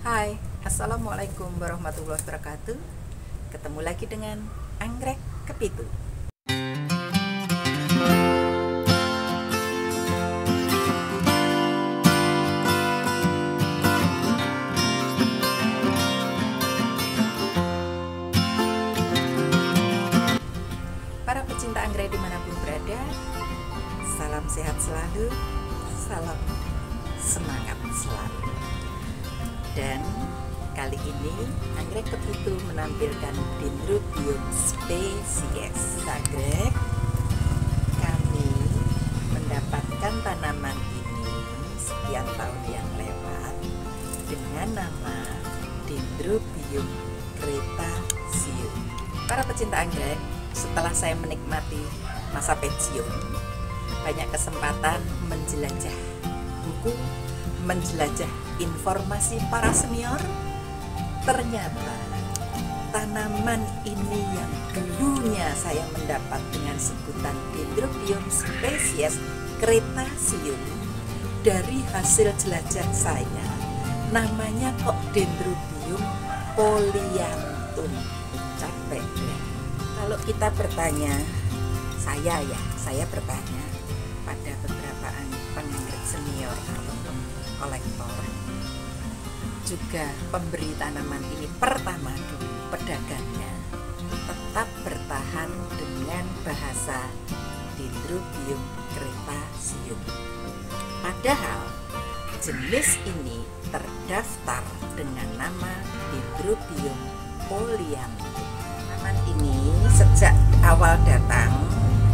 Hai, Assalamualaikum warahmatullahi wabarakatuh. Ketemu lagi dengan Anggrek Kepitu. Para pecinta anggrek dimanapun berada, salam sehat selalu, salam semangat selalu. Dan kali ini Anggrek Kepitu menampilkan Dendrobium spesies. Anggrek, kami mendapatkan tanaman ini sekian tahun yang lewat dengan nama Dendrobium cretaceum. Para pecinta anggrek, setelah saya menikmati masa pensiun, banyak kesempatan menjelajah buku, menjelajah informasi para senior. Ternyata tanaman ini yang dulunya saya mendapat dengan sebutan Dendrobium spesies cretaceum, dari hasil jelajah saya namanya kok Dendrobium polyanthum. Capek ya. Kalau kita bertanya, saya bertanya pada beberapa penganggrek senior ataupun kolektor, juga pemberi tanaman ini pertama dulu pedagangnya tetap bertahan dengan bahasa Dendrobium cretaceum. Padahal jenis ini terdaftar dengan nama Dendrobium polyanthum. Tanaman ini sejak awal datang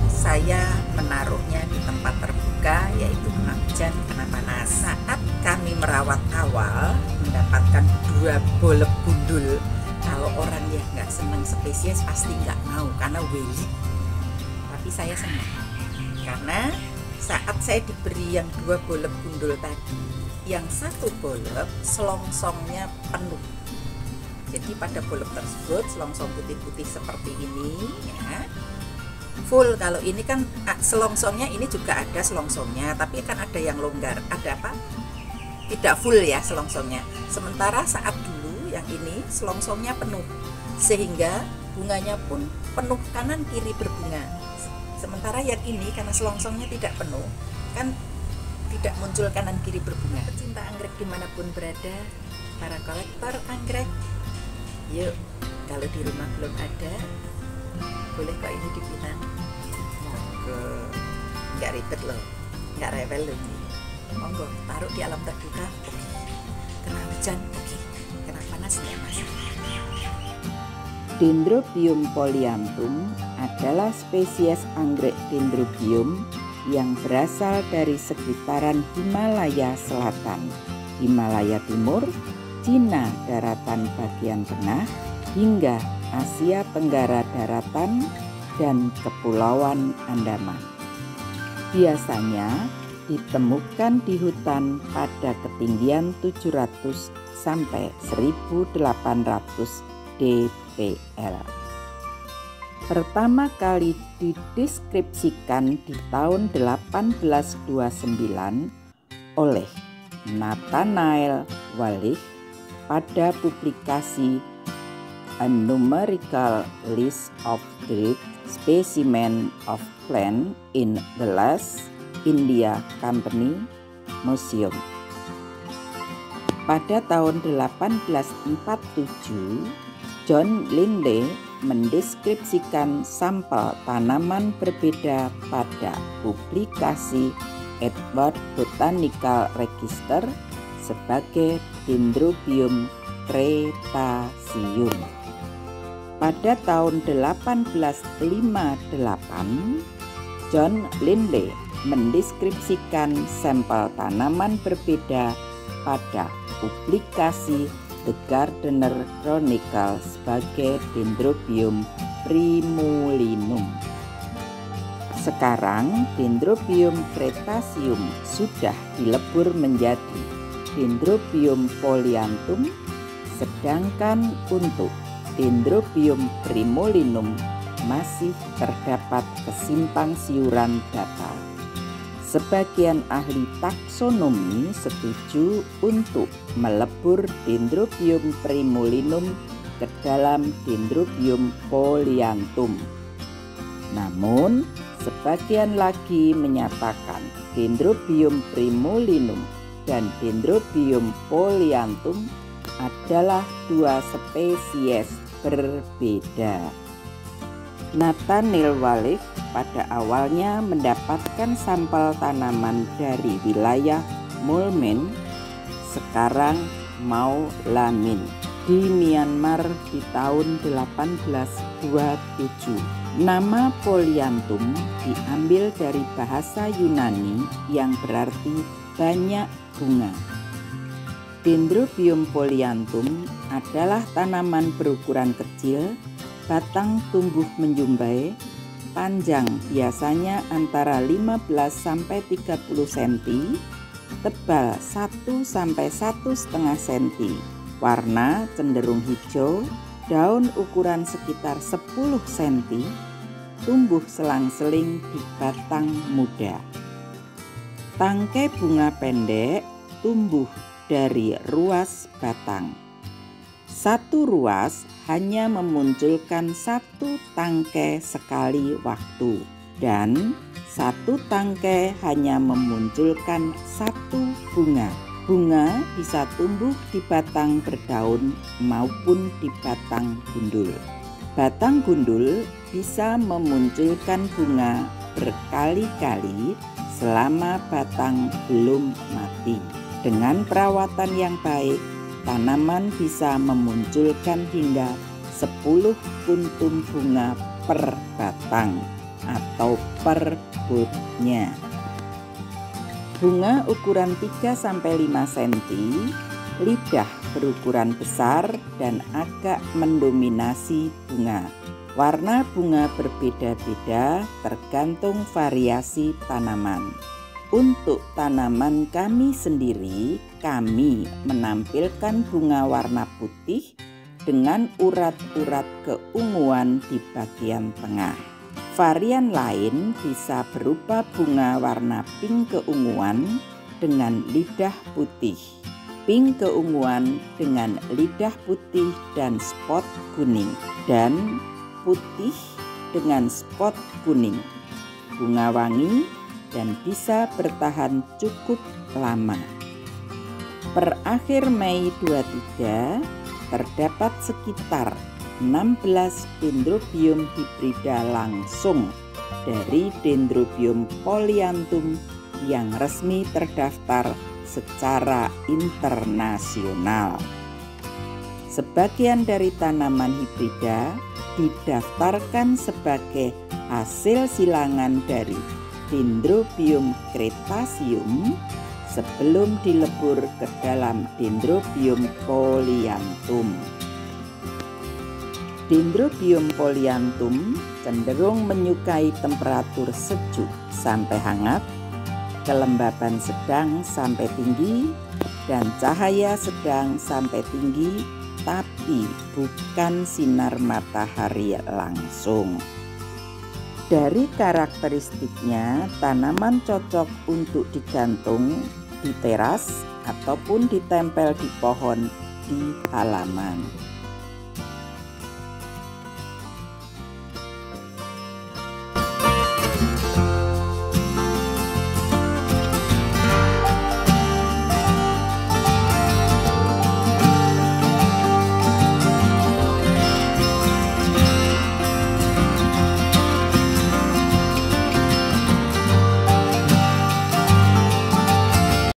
saya menaruhnya di tempat terbuka, yaitu kena hujan, kena panas. Saat kami merawat awal mendapatkan 2 bolek gundul. Kalau orang yang nggak senang spesies pasti nggak mau karena weli. Tapi saya senang karena saat saya diberi yang 2 bolek gundul tadi, yang 1 bolek selongsongnya penuh. Jadi pada bolek tersebut selongsong putih-putih seperti ini ya, full. Kalau ini kan selongsongnya ini juga ada selongsongnya, tapi kan ada yang longgar, ada apa? Tidak full ya selongsongnya. Sementara saat dulu yang ini selongsongnya penuh, sehingga bunganya pun penuh kanan kiri berbunga. Sementara yang ini karena selongsongnya tidak penuh, kan tidak muncul kanan kiri berbunga. Pecinta anggrek dimanapun berada, para kolektor anggrek, yuk, kalau di rumah belum ada, boleh kok ini dipinang. Monggo, nggak ribet loh, nggak rewel loh ini. Monggo, taruh di alam terbuka, oke. Kena hujan, oke. Kena panas, nggak masalah. Dendrobium polyanthum adalah spesies anggrek dendrobium yang berasal dari sekitaran Himalaya Selatan, Himalaya Timur, Cina daratan bagian tengah, hingga Asia Tenggara daratan dan Kepulauan Andaman. Biasanya ditemukan di hutan pada ketinggian 700 sampai 1800 dpl. Pertama kali dideskripsikan di tahun 1829 oleh Nathanael Wallich pada publikasi A Numerical List of Dried Specimen of Plant in the Last India Company Museum. Pada tahun 1847, John Lindley mendeskripsikan sampel tanaman berbeda pada publikasi Edward Botanical Register sebagai Dendrobium cretaceum. Pada tahun 1858, John Lindley mendeskripsikan sampel tanaman berbeda pada publikasi The Gardener Chronicle sebagai Dendrobium primulinum. Sekarang Dendrobium cretaceum sudah dilebur menjadi Dendrobium polyanthum, sedangkan untuk Dendrobium primulinum masih terdapat kesimpang siuran data. Sebagian ahli taksonomi setuju untuk melebur Dendrobium primulinum ke dalam Dendrobium polyanthum. Namun, sebagian lagi menyatakan Dendrobium primulinum dan Dendrobium polyanthum adalah dua spesies berbeda. Nathaniel Wallich pada awalnya mendapatkan sampel tanaman dari wilayah Moulmein, sekarang Maulamin, di Myanmar di tahun 1827. Nama polyanthum diambil dari bahasa Yunani yang berarti banyak bunga. Dendrobium polyanthum adalah tanaman berukuran kecil, batang tumbuh menjumbai, panjang biasanya antara 15 sampai 30 cm, tebal 1 sampai 1,5 cm, warna cenderung hijau, daun ukuran sekitar 10 cm, tumbuh selang-seling di batang muda. Tangkai bunga pendek tumbuh dari ruas batang. Satu ruas hanya memunculkan satu tangkai sekali waktu, dan satu tangkai hanya memunculkan satu bunga. Bunga bisa tumbuh di batang berdaun maupun di batang gundul. Batang gundul bisa memunculkan bunga berkali-kali selama batang belum mati. Dengan perawatan yang baik, tanaman bisa memunculkan hingga 10 kuntum bunga per batang atau per botnya. Bunga ukuran 3-5 cm, lidah berukuran besar dan agak mendominasi bunga. Warna bunga berbeda-beda tergantung variasi tanaman. Untuk tanaman kami sendiri, kami menampilkan bunga warna putih dengan urat-urat keunguan di bagian tengah. Varian lain bisa berupa bunga warna pink keunguan dengan lidah putih, pink keunguan dengan lidah putih dan spot kuning, dan putih dengan spot kuning, bunga wangi, dan bisa bertahan cukup lama. Per akhir Mei 23 terdapat sekitar 16 Dendrobium hibrida langsung dari Dendrobium polyanthum yang resmi terdaftar secara internasional. Sebagian dari tanaman hibrida didaftarkan sebagai hasil silangan dari Dendrobium cretaceum sebelum dilebur ke dalam Dendrobium polyanthum. Dendrobium polyanthum cenderung menyukai temperatur sejuk sampai hangat, kelembaban sedang sampai tinggi, dan cahaya sedang sampai tinggi, tapi bukan sinar matahari langsung. Dari karakteristiknya, tanaman cocok untuk digantung di teras ataupun ditempel di pohon di halaman.